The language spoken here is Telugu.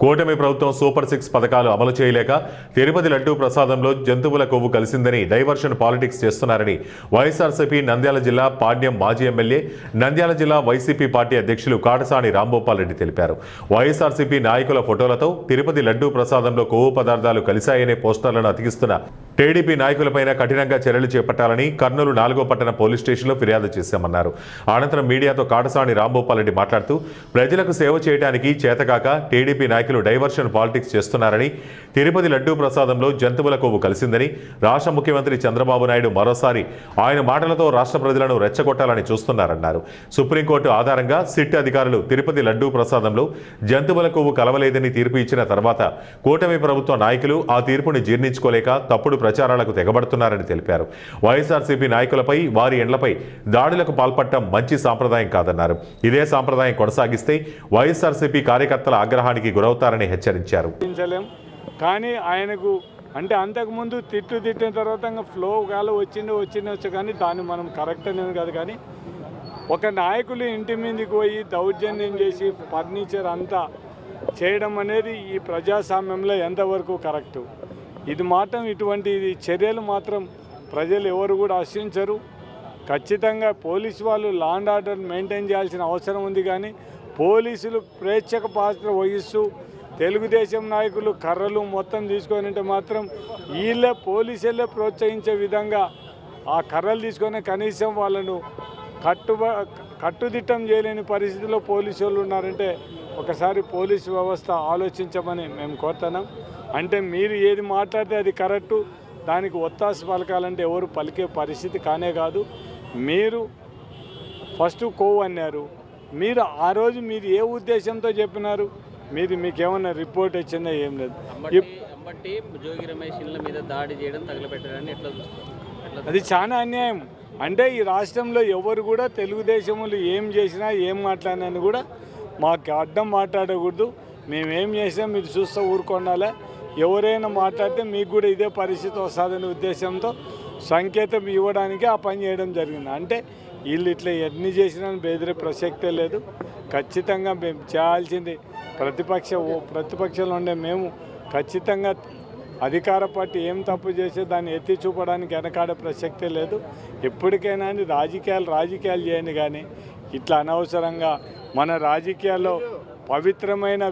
కూటమి ప్రభుత్వం సూపర్ 6 పథకాలు అమలు చేయలేక తిరుపతి లడ్డూ ప్రసాదంలో జంతువుల కొవ్వు కలిసిందని డైవర్షన్ పాలిటిక్స్ చేస్తున్నారని వైఎస్ఆర్సీపీ నంద్యాల జిల్లా పాడ్యం మాజీ ఎమ్మెల్యే, నంద్యాల జిల్లా వైసీపీ పార్టీ అధ్యక్షులు కాటసాని రాంభూపాల్ రెడ్డి తెలిపారు. వైఎస్ఆర్సీపీ నాయకుల ఫోటోలతో తిరుపతి లడ్డూ ప్రసాదంలో కొవ్వు పదార్థాలు కలిశాయనే పోస్టర్లను అతికిస్తున్న టీడీపీ నాయకులపైన కఠినంగా చర్యలు చేపట్టాలని కర్నూలు 4వ పట్టణ పోలీస్ స్టేషన్లో ఫిర్యాదు చేశామన్నారు. అనంతరం మీడియాతో కాటసాని రాంభూపాల్ రెడ్డి మాట్లాడుతూ ప్రజలకు సేవ చేయడానికి చేతకాక టీడీపీ నాయకులు డైవర్షన్ పాలిటిక్స్ చేస్తున్నారని, తిరుపతి లడ్డూ ప్రసాదంలో జంతువుల కొవ్వు కలిసిందని, రాష్ట్ర ముఖ్యమంత్రి చంద్రబాబు నాయుడు మరోసారి ఆయన మాటలతో రాష్ట్ర ప్రజలను రెచ్చగొట్టాలని చూస్తున్నారన్నారు. సుప్రీంకోర్టు ఆధారంగా సిట్ అధికారులు తిరుపతి లడ్డూ ప్రసాదంలో జంతువుల కొవ్వు కలవలేదని తీర్పు ఇచ్చిన తర్వాత కూటమి ప్రభుత్వ నాయకులు ఆ తీర్పుని జీర్ణించుకోలేక తప్పుడు ప్రచారాలకు తెగబడుతున్నారని తెలిపారు. వైఎస్ఆర్సీపీ నాయకులపై, వారి ఇండ్లపై దాడులకు పాల్పడటం మంచి సాంప్రదాయం కాదన్నారు. ఇదే సాంప్రదాయం కొనసాగిస్తే వైఎస్ఆర్సీపీ కార్యకర్తల ఆగ్రహానికి గురవుతారని హెచ్చరించారు. కానీ ఆయనకు అంటే అంతకుముందు తిట్టిన తర్వాత ఫ్లో గాలో వచ్చిండొచ్చు కానీ దాన్ని మనం కరెక్ట్ అనేది కాదు. కానీ ఒక నాయకులు ఇంటి మీదకి పోయి దౌర్జన్యం చేసి ఫర్నిచర్ అంతా చేయడం అనేది ఈ ప్రజాస్వామ్యంలో ఎంతవరకు కరెక్టు? ఇది మాత్రం ఇటువంటి చర్యలు మాత్రం ప్రజలు ఎవరు కూడా హర్షించరు. ఖచ్చితంగా పోలీసు వాళ్ళు లా అండ్ ఆర్డర్ మెయింటైన్ చేయాల్సిన అవసరం ఉంది. కానీ పోలీసులు ప్రేక్షక పాత్ర వహిస్తూ తెలుగుదేశం నాయకులు కర్రలు మొత్తం తీసుకొని ఉంటే మాత్రం పోలీసులే ప్రోత్సహించే విధంగా ఆ కర్రలు తీసుకొని కనీసం వాళ్ళను కట్టుదిట్టం చేయలేని పరిస్థితిలో పోలీసు వాళ్ళు ఉన్నారంటే ఒకసారి పోలీసు వ్యవస్థ ఆలోచించమని మేము కోరుతున్నాం. అంటే మీరు ఏది మాట్లాడితే అది కరెక్టు, దానికి ఒత్తాసు పలకాలంటే ఎవరు పలికే పరిస్థితి కానే కాదు. మీరు ఫస్ట్ కొవ్వు అన్నారు, మీరు ఆ రోజు మీరు ఏ ఉద్దేశంతో చెప్పినారు? మీకేమన్నా రిపోర్ట్ వచ్చిందా? ఏం లేదు. అది చాలా అన్యాయం. అంటే ఈ రాష్ట్రంలో ఎవరు కూడా తెలుగుదేశంలో ఏం చేసినా ఏం మాట్లాడినా కూడా మాకు అడ్డం మాట్లాడకూడదు. మేమేం చేసినా మీరు చూస్తూ ఊరుకొండాలి. ఎవరైనా మాట్లాడితే మీకు కూడా ఇదే పరిస్థితి వస్తుందనే ఉద్దేశంతో సంకేతం ఇవ్వడానికి ఆ పని చేయడం జరిగింది. అంటే వీళ్ళు ఇట్లా ఎన్ని చేసినా బెదిరే ప్రసక్తే లేదు. ఖచ్చితంగా మేము చేయాల్సింది ప్రతిపక్షంలో ఉండే మేము ఖచ్చితంగా అధికార పార్టీ ఏం తప్పు చేస్తే దాన్ని ఎత్తి చూపడానికి వెనకాడే ప్రసక్తే లేదు. ఎప్పటికైనా రాజకీయాలు చేయండి, కానీ ఇట్లా అనవసరంగా మన రాజకీయాల్లో పవిత్రమైన